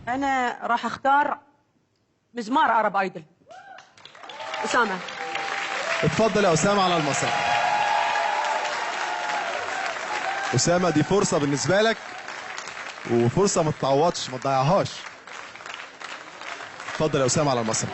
انا راح اختار مزمار عرب ايدل. اسامه. اتفضل يا اسامه على المسرح. اسامه دي فرصه بالنسبه لك، وفرصه ما تتعوضش، ما تضيعهاش. اتفضل يا اسامه على المسرح.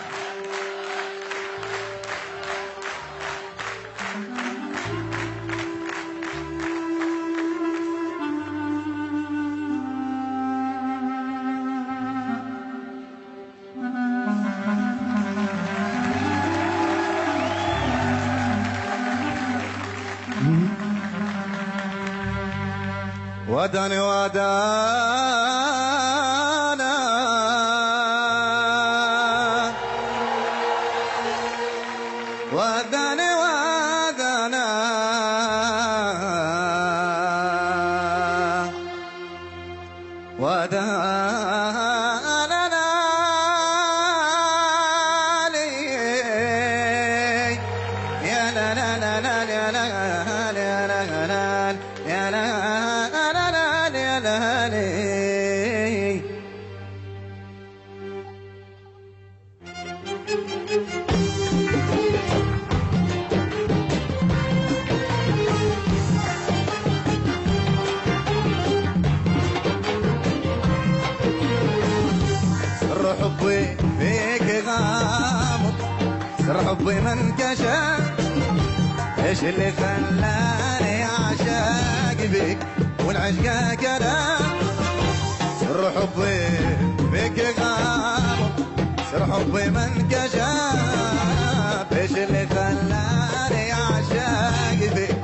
وداني ودانا وداني ودانا ودانا لي يا لا لا لا لا يا لا يا لا يا لا سر حبي فيك غامض، سر حبي من كشف، ايش اللي خلاني اعشق بيك والعشق كلام. سر حبي فيك غامض، سر حبي من كشف، ايش اللي خلاني اعشق بيك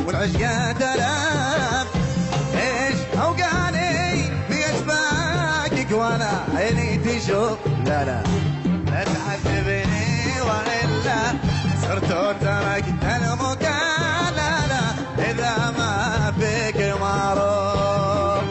والعشق كلام. ايش اوقاني في اشباكك وانا عيني تشوف، لا لا لا تعذبني والا صرت وتركت المكان، لا لا اذا ما فيك معروف.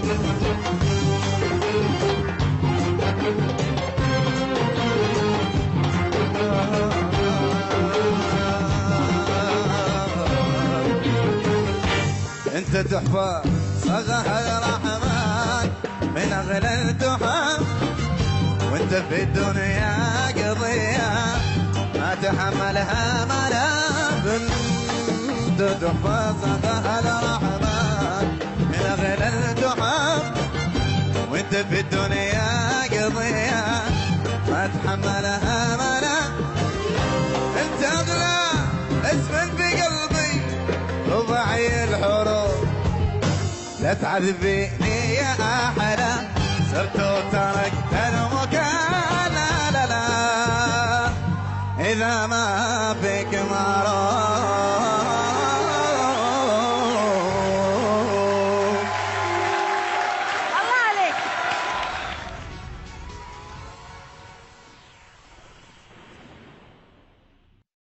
انت تحفة صغح الرحمن من اغلى التحف، وانت في الدنيا قضية ما تحملها ملاف. انت تحفة صغح الرحمن من اغلى التحف، وانت في الدنيا قضية ما تحملها ملاف. انت اغلى اسم في قلبي ربعي الحروف، لا تعذبيني يا احلى صرت وتركت المكان، لا لا لا اذا ما فيك معروف.